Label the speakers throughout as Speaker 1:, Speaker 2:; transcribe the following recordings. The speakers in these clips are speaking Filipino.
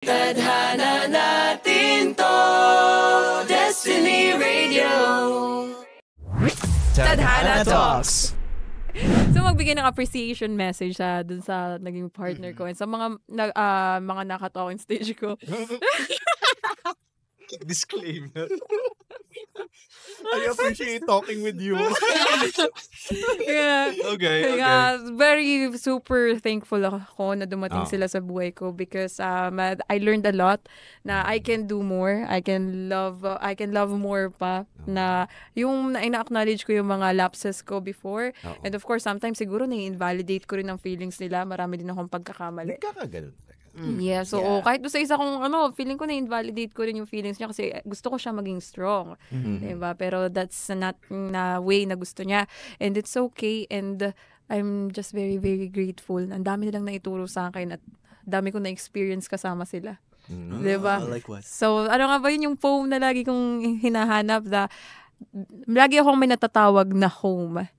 Speaker 1: Tadhana natin to, Destiny Radio.
Speaker 2: Tadhana Talks.
Speaker 3: So magbigay ng appreciation message dun sa naging partner ko and sa mga naka-talking stage ko.
Speaker 2: Disclaimer. I appreciate talking with you.
Speaker 3: Yeah.
Speaker 2: Okay.
Speaker 3: Very super thankful ako na dumating sila sa buhay ko because I learned a lot na I can do more. I can love more pa na yung ina-acknowledge ko yung mga lapses ko before. And of course, sometimes siguro na-invalidate ko rin ang feelings nila. Marami din akong pagkakamali.
Speaker 2: Nagkakaganon.
Speaker 3: Yeah, so kahit doon sa isa kong feeling ko na-invalidate ko rin yung feelings niya kasi gusto ko siya maging strong. Diba? Pero that's not na way na gusto niya. And it's okay and I'm just very, very grateful. Ang dami nilang naituro sa akin at dami ko na-experience kasama sila. Diba?
Speaker 4: Like what?
Speaker 3: So, ano nga ba yun yung poem na lagi kong hinahanap na lagi akong may natatawag na home.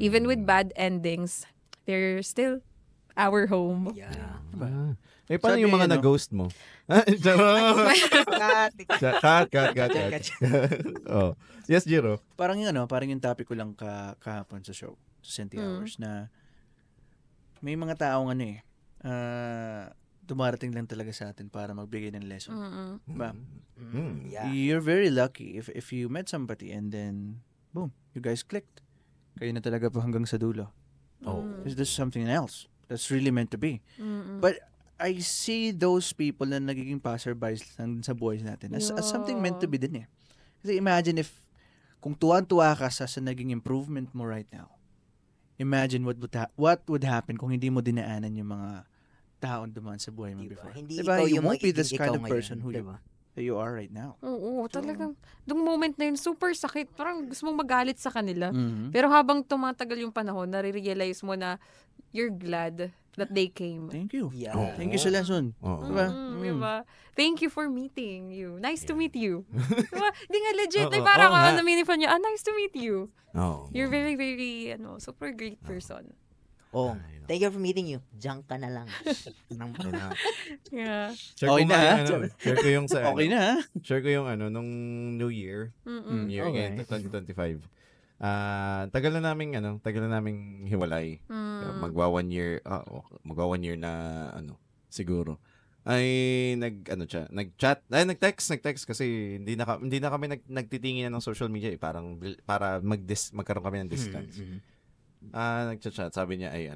Speaker 3: Even with bad endings, they're still our home.
Speaker 4: Yeah.
Speaker 2: Paano yung mga na-ghost mo? Cut. Oh. Yes, Jiro.
Speaker 4: Parang yung topic ko lang kahapon sa show, sa Cynthia Hours, na may mga taong dumarating lang talaga sa atin para magbigay ng lesson. Diba?
Speaker 5: Yeah.
Speaker 4: You're very lucky if you met somebody and then, boom, you guys clicked. Kayo na talaga po hanggang sa dulo. Is this something else that's really meant to be? But I see those people na nagiging passerbys sa buhay natin as something meant to be din eh. Kasi imagine kung tuwan-tuwa ka sa naging improvement mo right now, imagine what would happen kung hindi mo dinaanan yung mga taon dumaan sa buhay mo before.
Speaker 5: Hindi
Speaker 4: diba?
Speaker 5: ikaw
Speaker 4: You
Speaker 5: yung
Speaker 4: won't be this
Speaker 5: magiging
Speaker 4: kind
Speaker 5: ikaw
Speaker 4: of person
Speaker 5: ngayon,
Speaker 4: who you are right now.
Speaker 3: Oo, talagang. Dung moment na yun, super sakit. Parang gusto mong magalit sa kanila.
Speaker 4: Mhm.
Speaker 3: Pero habang tumatagal yung panahon, nare-realize mo na you're glad that they came.
Speaker 4: Thank you.
Speaker 5: Yeah.
Speaker 4: Thank you sa lesson. Diba?
Speaker 3: Diba? Thank you for meeting you. Nice to meet you. Diba? Di nga legit.
Speaker 2: Oo,
Speaker 3: Parang
Speaker 2: oo nga.
Speaker 3: na-meaningful niya, nice to meet you. You're
Speaker 2: Oh.
Speaker 3: very, very, super great person.
Speaker 5: Oh, thank you for meeting you. Junk ka na lang.
Speaker 3: Yeah.
Speaker 2: Share
Speaker 4: Okay
Speaker 2: ko
Speaker 4: na,
Speaker 2: nga
Speaker 4: ha?
Speaker 2: share ko yung sa
Speaker 4: Okay na, ha?
Speaker 2: Share ko yung nung New Year. Year
Speaker 4: Okay.
Speaker 2: end 2025. Tagal na naming hiwalay. Magwa 1 year, magwa 1 year na siguro. Ay nag-chat, nag-text kasi hindi na kami nagtitingin ng social media para magkaroon kami ng distance. Nag-chat, sabi niya ay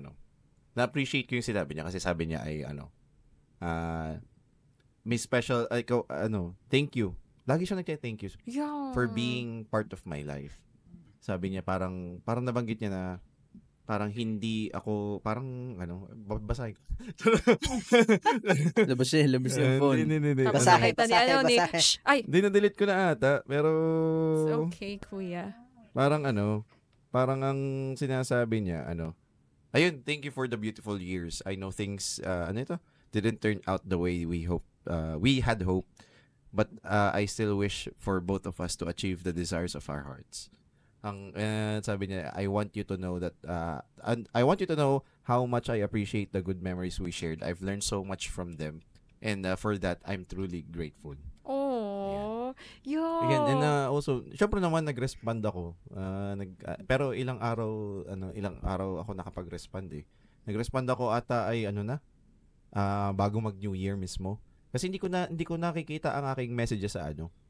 Speaker 2: na-appreciate ko yung sinabi niya kasi sabi niya ay may special thank you. Lagi siya nagte-thank you for being part of my life. Sabi niya parang nabanggit niya na parang hindi ako babasahin ko.
Speaker 4: Labas yung phone.
Speaker 2: Hindi.
Speaker 5: Basahin.
Speaker 3: Ay,
Speaker 2: Hindi na-delete ko na ata, pero
Speaker 3: it's okay, kuya.
Speaker 2: parang ang sinasabi niya, ayun, thank you for the beautiful years. I know things, didn't turn out the way we had hoped, but I still wish for both of us to achieve the desires of our hearts. Sabi niya, I want you to know that, I want you to know how much I appreciate the good memories we shared. I've learned so much from them, and for that, I'm truly grateful.
Speaker 3: Oh, yeah.
Speaker 2: Again, and also, syempre naman nag-respond ako. Pero ilang araw ako nakapag-respond eh. Nag-respond ako ata ay bago mag-New Year mismo. Kasi hindi ko nakikita ang aking messages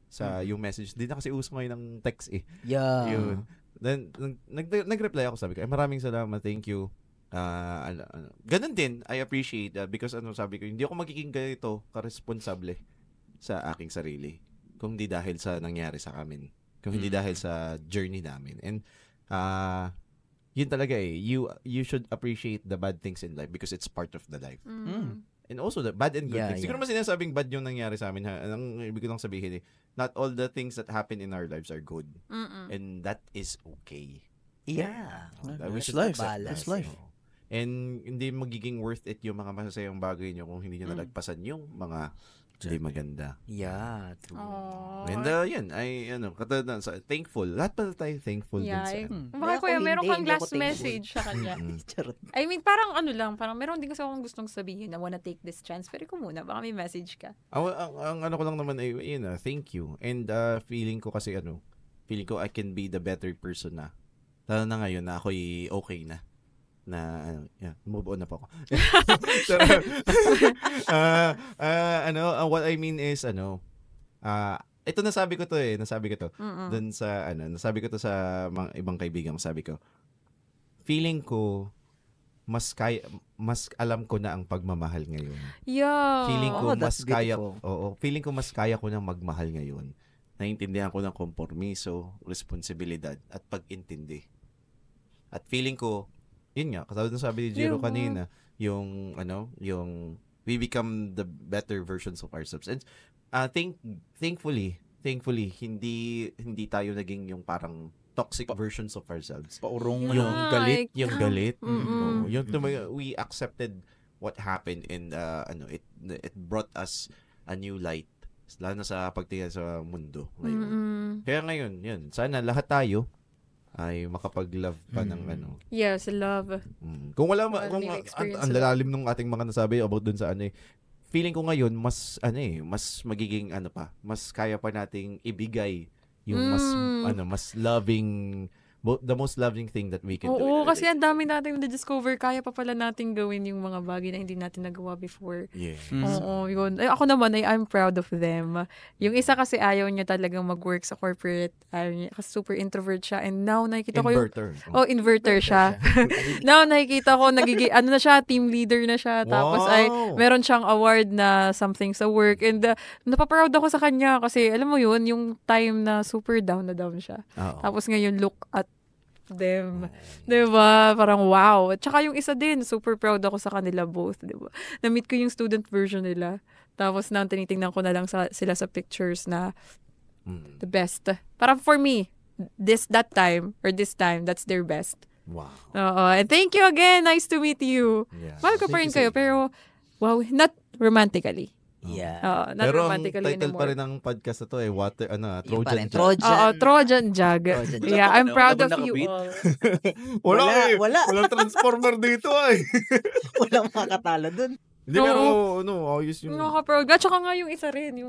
Speaker 2: sa yung message. Hindi na kasi uso ngayon ng text eh.
Speaker 5: Yeah.
Speaker 2: Yun. Then nag-reply ako, sabi ko, maraming salamat, thank you. Ganun din, I appreciate that because sabi ko, hindi ako magiging ganito ka-responsable sa aking sarili kung hindi dahil sa nangyari sa amin, kung hindi dahil sa journey namin. And yun talaga you should appreciate the bad things in life because it's part of the life. And also the bad and good things. Siguro mas sinasabing bad yung nangyari sa amin, ang ibig ko lang sabihin not all the things that happen in our lives are good. And that is okay.
Speaker 5: Yeah.
Speaker 4: That's life. That's life.
Speaker 2: And hindi magiging worth it yung mga masasayang bagay nyo kung hindi nyo nalagpasan yung mga hindi maganda.
Speaker 5: Yeah, true.
Speaker 3: Aww.
Speaker 2: And yun, ay katulad thankful. Lahat pala tayo thankful dun sa
Speaker 3: Baka kuya,
Speaker 5: Ako
Speaker 3: meron
Speaker 5: hindi,
Speaker 3: kang
Speaker 5: hindi ako
Speaker 3: last
Speaker 5: thankful.
Speaker 3: message sa kanya.
Speaker 5: Charot.
Speaker 3: I mean, parang parang meron din kasi akong gustong sabihin na wanna take this chance. Pero ko muna, baka may message ka.
Speaker 2: Ang ko lang naman ay yun, thank you. And feeling ko kasi feeling ko I can be the better person na. Lalo na ngayon na ako'y okay na. Move on na po ako. So, what I mean is ito nasabi ko to. Doon sa nasabi ko to sa mga ibang kaibigan ko, sabi ko. Feeling ko mas alam ko na ang pagmamahal ngayon.
Speaker 3: Yeah.
Speaker 2: Feeling ko
Speaker 5: that's beautiful.
Speaker 2: feeling ko mas kaya ko nang magmahal ngayon. Naiintindihan ko ng kompromiso, responsibilidad at pag-intindi. At feeling ko yun nga, katulad ng sabi ni Jiro kanina, yung we become the better versions of ourselves. And thankfully, hindi tayo naging yung parang toxic versions of ourselves.
Speaker 4: Paurong
Speaker 2: Yung galit,
Speaker 3: Mm-mm.
Speaker 2: we accepted what happened and it brought us a new light lalo na sa pagtingin sa mundo ngayon.
Speaker 3: Mm-mm.
Speaker 2: Kaya ngayon, yun, sana lahat tayo ay makapag-love pa ng
Speaker 3: Yes, love.
Speaker 2: Kung wala
Speaker 3: Kung
Speaker 2: kung
Speaker 3: may experience
Speaker 2: ang lalalim nung ating mga nasabi about dun sa feeling ko ngayon mas mas magiging mas kaya pa nating ibigay yung mas loving the most loving thing that we can do.
Speaker 3: Oo, kasi ang dami nating na-discover. Kaya pa pala nating gawin yung mga bagay na hindi natin nagawa before.
Speaker 2: Yeah.
Speaker 3: Oo, yun. Ako naman, I'm proud of them. Yung isa kasi ayaw niya talagang mag-work sa corporate. Ayaw niya, kasi super introvert siya. And now, nakikita ko yung...
Speaker 2: Inverter.
Speaker 3: Inverter siya. Now, nakikita ko, na siya, team leader na siya. Tapos meron siyang award na something sa work. And napaproud ako sa kanya kasi, alam mo yun, yung time na super down na down siya. Tapos ngayon, look at them. Diba? Parang wow. At saka yung isa din, super proud ako sa kanila both. Diba? Na-meet ko yung student version nila. Tapos na tinitingnan ko na lang sila sa pictures na the best. Parang for me, this time, that's their best.
Speaker 2: Wow.
Speaker 3: And thank you again. Nice to meet you.
Speaker 2: Yeah.
Speaker 3: Mahal ko pa rin kayo, pero wow, not romantically.
Speaker 5: Yeah.
Speaker 3: Not
Speaker 2: Pero ang
Speaker 3: romantically
Speaker 2: title
Speaker 3: anymore.
Speaker 2: pa rin ng podcast na to
Speaker 5: Yung pa
Speaker 2: Trojan
Speaker 5: rin,
Speaker 2: Jug.
Speaker 5: Trojan.
Speaker 3: Trojan Jug.
Speaker 5: Trojan Jug.
Speaker 3: Yeah, I'm proud of
Speaker 4: Habang
Speaker 3: you
Speaker 4: nakabit.
Speaker 3: all.
Speaker 5: Wala.
Speaker 2: Walang transformer dito ay.
Speaker 5: Walang makakatalo dun.
Speaker 2: Hindi, pero ayos yung...
Speaker 3: Nakaka-proud. At saka nga yung isa rin. Yung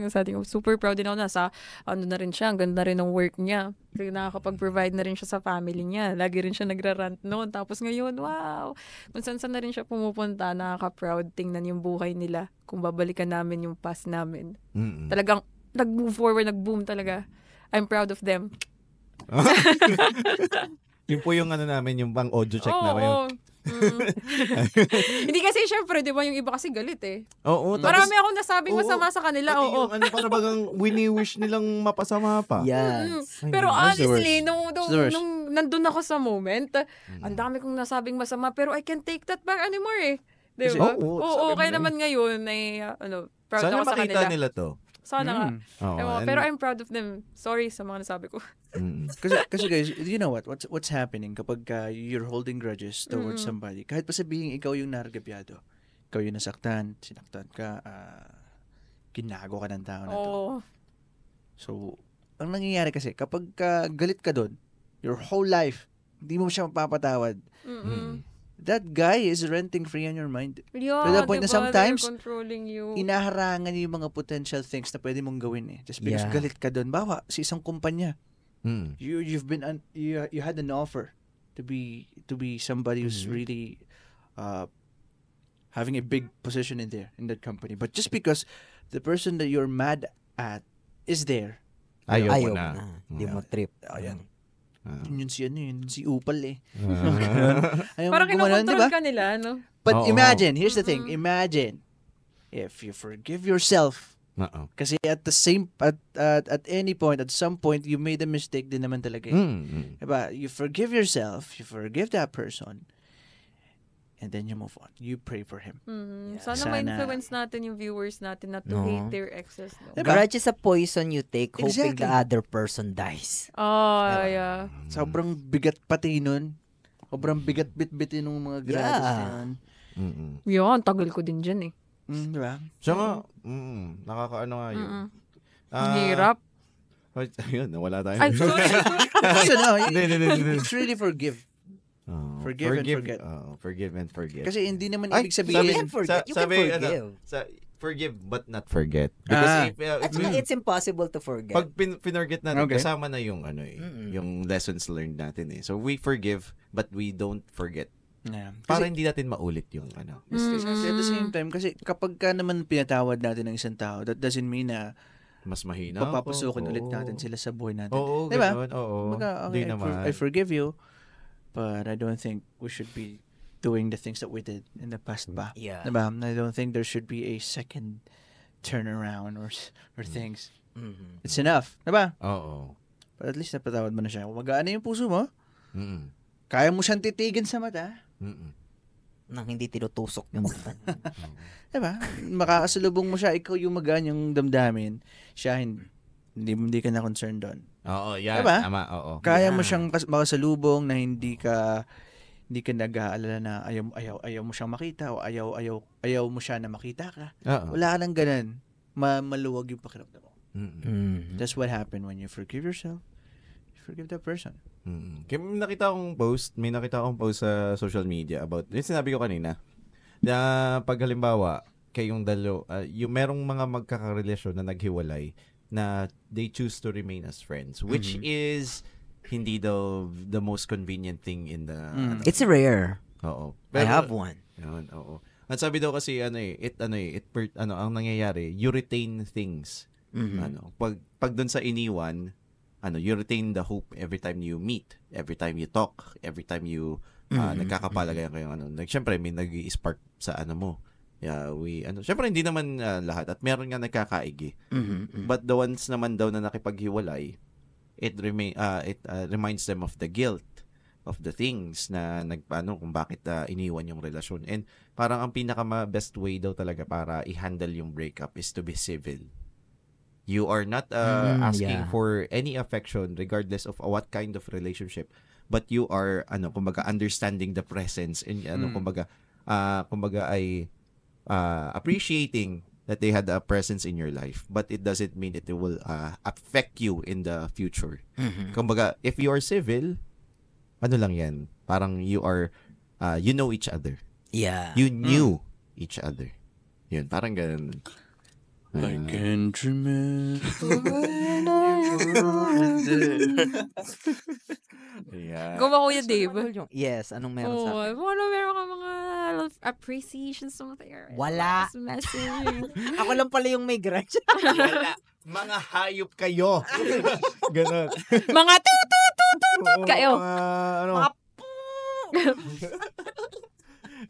Speaker 3: sa ating, super proud din ako nasa, na rin siya. Ang ganda rin ng work niya. Kasi nakakapag-provide na rin siya sa family niya. Lagi rin siya nagra-rant noon. Tapos ngayon, wow. Kung saan na rin siya pumupunta, nakaka-proud tingnan yung buhay nila. Kung babalikan namin yung past namin. Talagang, nag-move forward, nag-boom talaga. I'm proud of them.
Speaker 2: Yun po yung namin, yung bang audio check namin.
Speaker 3: Oo. Hindi kasi syempre, di ba, yung iba kasi galit eh.
Speaker 2: Oo.
Speaker 3: Marami akong nasabing masama sa kanila.
Speaker 2: Pati
Speaker 3: Oo.
Speaker 2: yung para bagang wini-wish nilang mapasama pa.
Speaker 5: Yes.
Speaker 3: Pero
Speaker 4: That's the
Speaker 3: honestly,
Speaker 4: worst.
Speaker 3: nung nandun ako sa moment, ang dami kong nasabing masama, pero I can't take that back anymore eh. Di ba? Oo, kaya naman ngayon ay, proud
Speaker 2: Sana
Speaker 3: ako sa kanila.
Speaker 2: makita nila to.
Speaker 3: Sana nga.
Speaker 2: Oo,
Speaker 3: Pero I'm proud of them. Sorry sa mga nasabi ko.
Speaker 4: Kasi guys, you know what's happening kapag you're holding grudges towards somebody, kahit pa sabihin ikaw yung naragabyado, ikaw yung nasaktan, sinaktan ka, ginago ka ng tao na to. So, ang nangyayari kasi, kapag galit ka doon, your whole life, hindi mo siya mapapatawad. That guy is renting free on your mind.
Speaker 3: Yeah,
Speaker 4: To the point na
Speaker 3: diba?
Speaker 4: sometimes,
Speaker 3: They're controlling you.
Speaker 4: Inaharangan yung mga potential things na pwede mong gawin eh. Just because galit ka doon. Bawa, sa isang kumpanya. You've been you had an offer to be somebody who's really having a big position in that company, but just because the person that you're mad at is there,
Speaker 2: Ayaw mo na.
Speaker 5: Hindi mo trip.
Speaker 4: ayan, yun si Upal eh. Ayaw
Speaker 3: Parang
Speaker 4: mo gumanon,
Speaker 3: kinokontrol
Speaker 4: diba?
Speaker 3: ka nila, no?
Speaker 4: But imagine, here's the thing, imagine if you forgive yourself. Kasi at any point, at some point, you made a mistake din naman talaga. Diba? You forgive yourself, you forgive that person, and then you move on. You pray for him.
Speaker 3: Sana ma-influence natin yung viewers natin not to hate their exes. No?
Speaker 5: Grudge is a poison you take hoping
Speaker 4: Exactly.
Speaker 5: the other person dies.
Speaker 3: Yeah.
Speaker 4: Sobrang bigat pati nun. Sobrang bigat bit-bitin ng mga grudges na yun.
Speaker 3: Yun, tagal ko din dyan eh.
Speaker 4: Di ba?
Speaker 2: Siya nga, nakakaano nga yun.
Speaker 3: Ang hirap.
Speaker 2: Ayun, nawala tayo.
Speaker 3: Ay, sorry.
Speaker 4: So, no,
Speaker 2: Hindi.
Speaker 4: it's really forgive. Forgive and forget.
Speaker 2: Forgive and forget.
Speaker 4: Kasi hindi naman
Speaker 2: Ay,
Speaker 4: ibig sabihin,
Speaker 5: You can forgive.
Speaker 2: Forgive but not forget. Because
Speaker 5: At saka it's impossible to forget.
Speaker 2: pag pinorget natin,
Speaker 4: Okay.
Speaker 2: kasama na yung yung lessons learned natin eh. So we forgive but we don't forget.
Speaker 4: yeah.
Speaker 2: Para
Speaker 4: Kasi,
Speaker 2: hindi natin maulit yung mistakes.
Speaker 4: kasi at the same time, kasi kapag ka naman pinatawad natin ng isang tao, that doesn't mean na
Speaker 2: Mas mahina ako.
Speaker 4: papapasukin ulit natin sila sa buhay natin.
Speaker 2: Oo,
Speaker 4: Diba?
Speaker 2: ganun. Oo.
Speaker 4: Kumbaga,
Speaker 2: Hindi
Speaker 4: okay,
Speaker 2: naman.
Speaker 4: I forgive you, but I don't think we should be doing the things that we did in the past ba.
Speaker 5: Yeah.
Speaker 4: Diba? I don't think there should be a second turnaround or things.
Speaker 5: Mhm.
Speaker 4: It's enough. Diba?
Speaker 2: Oo.
Speaker 4: But at least napatawad mo na siya. Magaan na yung puso mo.
Speaker 2: Mm-mm.
Speaker 4: Kaya mo siyang titigin sa mata.
Speaker 2: Mm-mm.
Speaker 5: Nang hindi tinutusok yung mata.
Speaker 4: Diba? Makakasalubong mo siya. Ikaw yung magaan yung damdamin. Siya hindi ka na concerned doon.
Speaker 2: Oo, yan.
Speaker 4: Diba?
Speaker 2: Tama, oo.
Speaker 4: Kaya mo siyang makasalubong na hindi ka nag-aalala na ayaw mo siyang makita o ayaw mo siya na makita ka.
Speaker 2: Oo.
Speaker 4: Wala ka nang ganun. Maluwag yung pakiramdam mo.
Speaker 2: Mm-mm.
Speaker 5: Mhm.
Speaker 4: That's what happened when you forgive yourself. You forgive that person.
Speaker 2: Mm. Kaya may nakita akong post sa social media about, yung sinabi ko kanina, na pag halimbawa, kayong yung merong mga magkakarelasyon na naghiwalay, na they choose to remain as friends, which is hindi the most convenient thing in the,
Speaker 5: It's rare.
Speaker 2: oo.
Speaker 5: I have one.
Speaker 2: Yun, oo. At sabi daw kasi, ang nangyayari, you retain things. Pag dun sa iniwan, you retain the hope every time you meet, every time you talk, every time you nagkakapalagayan kayo Syempre may nag-i-spark sa mo. Yeah, syempre hindi naman lahat at meron nga nagkakaigi. But the ones naman daw na nakipaghiwalay, it reminds them of the guilt of the things na kung bakit iniwan yung relasyon. And parang ang best way daw talaga para i-handle yung breakup is to be civil. You are not asking for any affection regardless of what kind of relationship, but you are kumbaga understanding the presence and kumbaga ay appreciating that they had a presence in your life, but it doesn't mean that it will affect you in the future. Kumbaga, if you are civil, lang yan, parang you are you know each other.
Speaker 5: Yeah.
Speaker 2: You knew each other. Yun, parang ganun.
Speaker 4: I can't remember.
Speaker 2: Yeah.
Speaker 3: Go ba, Kuya Dave?
Speaker 5: Yes, anong meron sa akin?
Speaker 3: Meron ka mga appreciation something.
Speaker 5: Wala.
Speaker 3: Message.
Speaker 5: Ako lang pala yung may grudge.
Speaker 2: Wala. Mga hayop kayo. Ganun.
Speaker 3: Mga tututututut kayo.
Speaker 2: Mga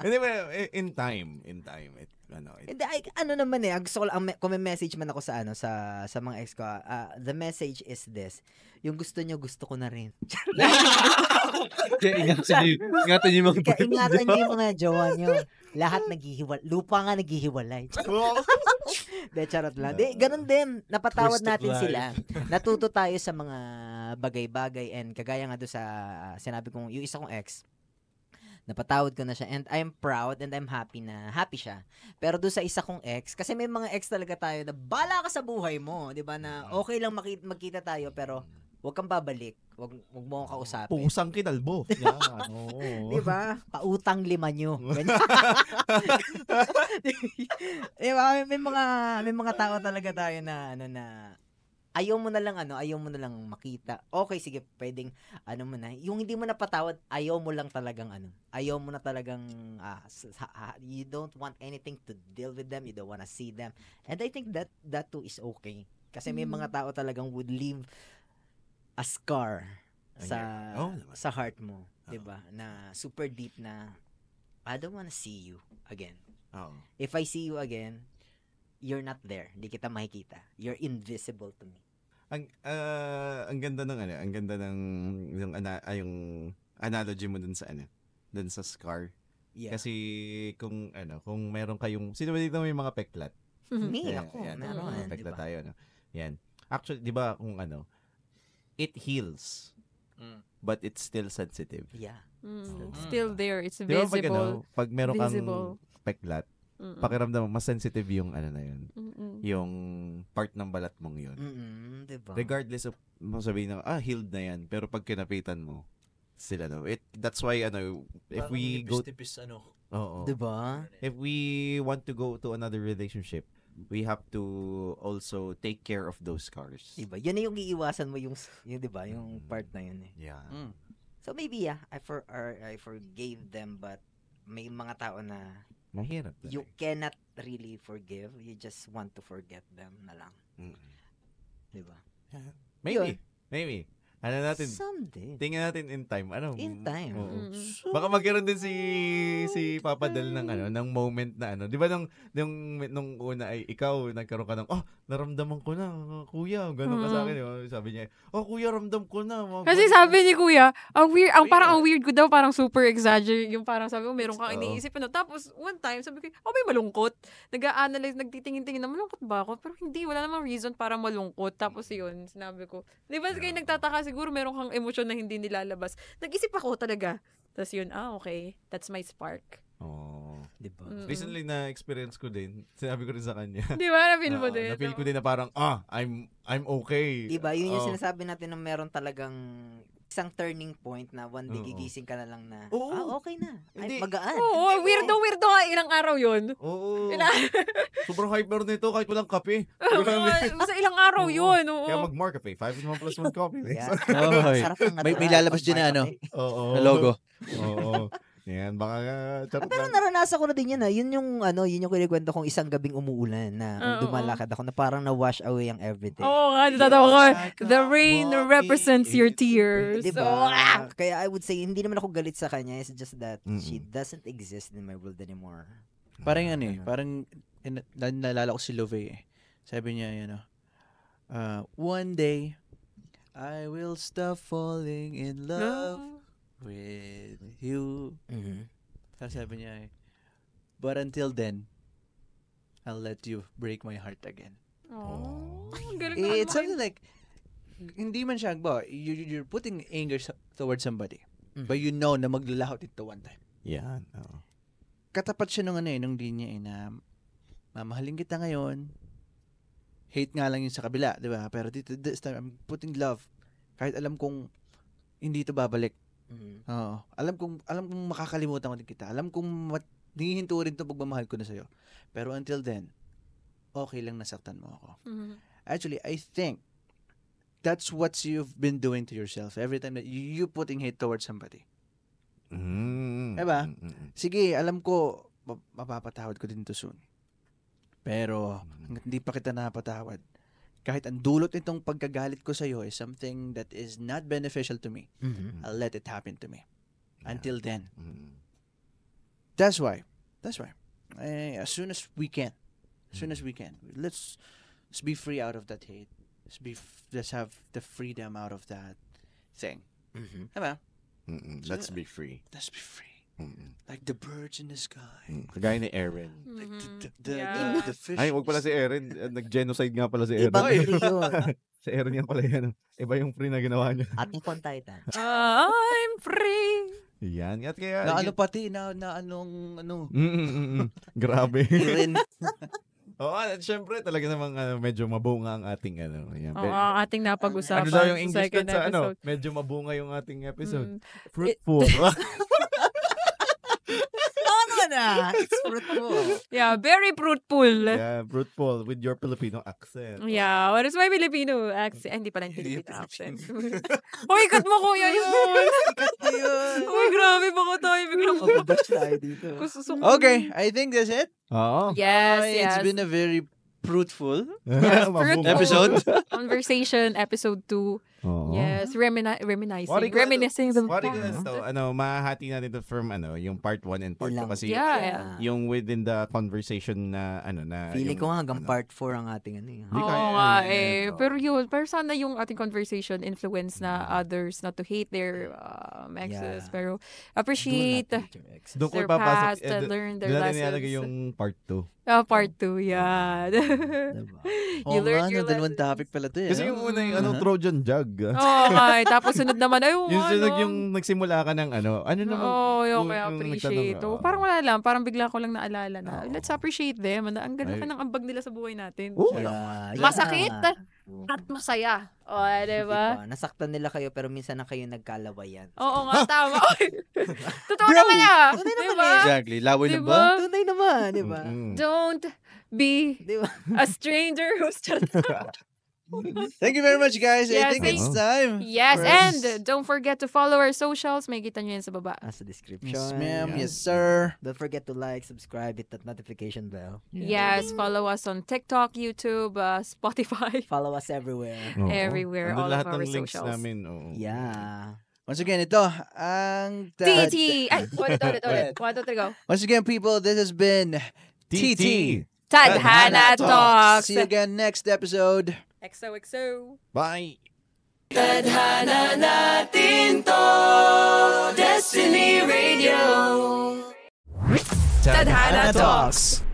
Speaker 2: Hindi ba, in time.
Speaker 5: Hindi, naman gusto ko lang, kung may message man ako sa sa mga ex ko, the message is this, yung gusto nyo, gusto ko na rin.
Speaker 4: Kaya ingatan niyo
Speaker 5: Ingatan nyo yung mga jowa nyo. Lahat lupa nga naghihiwalay. De, charot lang. De, ganun din, napatawad natin sila. Natuto tayo sa mga bagay-bagay and kagaya nga doon sa sinabi kong, yung isa kong ex, napatawad ko na siya and I'm proud and I'm happy na happy siya. Pero doon sa isa kong ex, kasi may mga ex talaga tayo na bala ka sa buhay mo, 'di ba, na okay lang magkita tayo pero wag kang babalik, wag mo akong kausapin.
Speaker 2: Pusang kinalbo. Yan. Oo.
Speaker 5: 'Di ba? Pautang 5 nyo. Di ba? May mga tao talaga tayo na ayaw mo na lang makita. Okay, sige, pwedeng, yung hindi mo napatawad, ayaw mo na talagang, you don't want anything to deal with them, you don't wanna see them. And I think that too is okay. Kasi may mga tao talagang would leave a scar sa heart mo, 'di ba? Na super deep na, I don't wanna see you again. If I see you again, you're not there. Hindi kita makikita. You're invisible to me.
Speaker 2: Ang ganda ng yung analogy mo dun sa scar.
Speaker 5: Yeah.
Speaker 2: Kasi kung meron kayong, sino ba dito may mga peklat?
Speaker 5: Me,
Speaker 2: Yan,
Speaker 5: ako.
Speaker 2: yan,
Speaker 5: Meron,
Speaker 2: peklat
Speaker 5: diba?
Speaker 2: tayo, Yan. Actually, 'di ba kung it heals. But it's still sensitive.
Speaker 5: Yeah.
Speaker 3: Still there. It's
Speaker 2: Di ba
Speaker 3: visible.
Speaker 2: pag meron
Speaker 3: Visible.
Speaker 2: kang peklat, pakiramdam mo, mas sensitive yung ano na yun.
Speaker 3: Mm-mm.
Speaker 2: Yung part ng balat mong yun.
Speaker 5: Diba?
Speaker 2: Regardless of, sabihin na, healed na yan. Pero pag kinapitan mo, sila no. That's why, if we go, oo.
Speaker 5: Diba?
Speaker 2: If we want to go to another relationship, we have to also take care of those scars.
Speaker 5: Diba? Yan na yung iiwasan mo yung diba? Yung part na yun eh.
Speaker 2: Yeah.
Speaker 5: So maybe I forgave them, but may mga tao na
Speaker 2: Mahirap.
Speaker 5: you cannot really forgive. You just want to forget them na lang. Diba?
Speaker 2: Maybe. Ano natin?
Speaker 5: Someday.
Speaker 2: Tingnan natin in time.
Speaker 5: In time.
Speaker 2: Oo. Baka magkaroon din si Papa Del ng moment na Di ba nung una ay ikaw nagkaroon ka ng naramdaman ko na kuya, gano'n ka sa akin. Sabi niya, kuya ramdam ko na.
Speaker 3: Kasi sabi ni kuya, ang weird ko daw, parang super exaggerate. Yung parang sabi ko, meron kang iniisip. Tapos one time, sabi ko, may malungkot. Nag-a-analyze, nagtitingin-tingin na malungkot ba ako? Pero hindi, wala namang reason para malungkot. Tapos yun, sinabi ko. Di ba kayo nagtataka, siguro meron kang emosyon na hindi nilalabas. Nag-isip ako talaga. Tapos yun, okay, that's my spark.
Speaker 5: Diba?
Speaker 2: Recently na-experience ko din. Sinabi ko rin sa kanya.
Speaker 3: Di ba? Na-feel mo din.
Speaker 2: Na-feel ko din na parang, I'm okay.
Speaker 5: Diba? Yun yung sinasabi natin na meron talagang isang turning point na one day gigising ka na lang na, okay na. Ay, magaan.
Speaker 3: Oo, weirdo nga. Ilang araw yun.
Speaker 2: Oo. Sobrang hyper nito kahit walang kape.
Speaker 3: Basta ilang araw yun. Oo.
Speaker 2: Kaya mag-more kape. 5 in 1 plus 1 coffee.
Speaker 5: Yeah.
Speaker 4: Sarap ng may lalabas din na
Speaker 2: Oo.
Speaker 4: na logo.
Speaker 2: Oo. Yan, baka charot
Speaker 5: Pero
Speaker 2: lang.
Speaker 5: naranasan ko na din yun. Yun yung kinikwento kong isang gabing umuulan na dumalakad ako na parang na-wash away ang everything.
Speaker 3: Oo nga, natatawa ko. The rain represents your tears.
Speaker 5: Diba?
Speaker 3: So,
Speaker 5: Kaya I would say, hindi naman ako galit sa kanya. It's just that she doesn't exist in my world anymore.
Speaker 4: Parang parang naalala ko si Love eh. Sabi niya, one day, I will stop falling in love with you. Tapos sabi niya, but until then, I'll let you break my heart again. It's something like, hindi man siya, you're putting anger towards somebody, but you know na maglalahot ito one time.
Speaker 2: Yan.
Speaker 4: Katapat siya nung linya na mamahalin kita ngayon, hate nga lang yun sa kabila, di ba? Pero dito, this time, I'm putting love. Kahit alam kong hindi ito babalik. Oo. Alam kong makakalimutan ko din kita. Alam kong hihinto rin itong pagmamahal ko na sa'yo. Pero until then, okay lang nasaktan mo ako. Actually, I think that's what you've been doing to yourself every time that you putting hate towards somebody. Diba? Sige, alam ko, mapapatawad ko din to soon. Pero, hanggat hindi pa kita napatawad, kahit ang dulot nitong pagkagalit ko sa'yo is something that is not beneficial to me, I'll let it happen to me. Until then. That's why. As soon as we can, let's be free out of that hate. Let's have the freedom out of that thing. Diba?
Speaker 2: Let's be free.
Speaker 4: Let's be free. Like the birds in the sky.
Speaker 2: Kagaya ni Eren.
Speaker 4: Like the fish.
Speaker 2: Ay, wag pala si Eren. Nag-genocide nga pala si Eren.
Speaker 5: Ibang yun.
Speaker 2: Si Eren yan pala yan. Iba yung free na ginawa niya.
Speaker 5: Ating on Titan.
Speaker 3: I'm free.
Speaker 2: Yan. At kaya...
Speaker 4: Na ano pati, na anong,
Speaker 2: Grabe.
Speaker 4: Eren.
Speaker 2: Oo, at syempre talaga namang medyo mabunga ang ating Yan.
Speaker 3: Ang ating napag-usapan.
Speaker 2: Ano daw yung English
Speaker 3: second
Speaker 2: sa
Speaker 3: episode.
Speaker 2: medyo mabunga yung ating episode. Fruitful.
Speaker 5: It's fruitful.
Speaker 3: Yeah, very fruitful.
Speaker 2: Yeah, fruitful with your Filipino accent.
Speaker 3: Yeah, what is my Filipino accent? Hindi pala yung Filipino accent. Uy, cut mo kuya yun. Uy, grabe baka tayo biglang
Speaker 4: Okay, I think that's it.
Speaker 2: Oo.
Speaker 3: Yes.
Speaker 4: It's been a very fruitful
Speaker 2: Mabunga.
Speaker 4: episode.
Speaker 3: Conversation, episode 2.
Speaker 2: Oo.
Speaker 3: Yes, reminiscing.
Speaker 2: What
Speaker 3: Reminiscing the
Speaker 2: What is to? Mahati natin ito from yung part 1 and part 2 kasi
Speaker 3: Yeah.
Speaker 2: yung within the conversation na na
Speaker 5: Feeling
Speaker 2: yung,
Speaker 5: ko hanggang part 4 ang ating
Speaker 2: Hindi
Speaker 3: Oo
Speaker 2: kaya
Speaker 3: nga
Speaker 2: eh.
Speaker 3: Pero sana yung ating conversation influence na others not to hate their exes.
Speaker 5: Yeah.
Speaker 3: Pero appreciate
Speaker 2: doon ko
Speaker 3: their
Speaker 2: ipapasok
Speaker 3: past, learn their
Speaker 2: doon natin
Speaker 3: lessons.
Speaker 2: nilalagay yung part 2.
Speaker 3: Part 2, yeah.
Speaker 5: Diba?
Speaker 3: You learned your
Speaker 4: dalawang
Speaker 3: lessons.
Speaker 4: topic pala to.
Speaker 2: Kasi yung una yung Trojan Jug.
Speaker 3: Oo nga. Tapos sunod naman,
Speaker 2: Yung sunod yung nagsimula ka ng ano naman?
Speaker 3: Oo, yung
Speaker 2: yung
Speaker 3: kaya appreciate.
Speaker 2: nagtanong,
Speaker 3: Parang wala lang. Parang bigla ko lang naalala na,
Speaker 2: Oo.
Speaker 3: let's appreciate them. Ang ganda
Speaker 2: Ay.
Speaker 3: ka ng ambag nila sa buhay natin.
Speaker 2: Oo.
Speaker 5: Yeah,
Speaker 3: Masakit
Speaker 5: yeah.
Speaker 3: at masaya. O, diba?
Speaker 5: Diba? Nasaktan nila kayo pero minsan na kayo nagkalawayan.
Speaker 3: Oo nga, tama. Oy, totoo naman yan.
Speaker 5: Tunay naman
Speaker 3: Diba?
Speaker 4: Exactly. Laway na
Speaker 3: Diba?
Speaker 4: ba?
Speaker 5: Tunay naman, di ba?
Speaker 2: Mm.
Speaker 3: Don't be
Speaker 5: Di ba?
Speaker 3: a stranger who's just...
Speaker 4: Thank you very much, guys. I
Speaker 3: Yes,
Speaker 4: think
Speaker 3: thank-
Speaker 4: it's time.
Speaker 3: Yes,
Speaker 4: for
Speaker 3: and
Speaker 4: us.
Speaker 3: don't forget to follow our socials. May kita nyo yan sa baba.
Speaker 5: Sa description.
Speaker 4: Yes, ma'am.
Speaker 2: Yeah.
Speaker 4: Yes, sir.
Speaker 5: Don't forget to like, subscribe, hit that notification bell.
Speaker 3: Yes, follow us on TikTok, YouTube, Spotify,
Speaker 5: Follow us everywhere.
Speaker 2: Oo.
Speaker 3: everywhere,
Speaker 2: Andun
Speaker 3: all of
Speaker 2: lahat
Speaker 3: our
Speaker 2: ng links
Speaker 3: socials.
Speaker 2: namin. Oo.
Speaker 5: Yeah.
Speaker 4: Once again, ito ang
Speaker 3: TT! Ay, ulit. 1, 2, 3, go.
Speaker 4: Once again, people, this has been TT.
Speaker 3: Tadhana Talks!
Speaker 4: See you again next episode.
Speaker 3: XOXO.
Speaker 2: Bye!
Speaker 1: Tadhana natin to, Destiny Radio.
Speaker 3: Tadhana Talks.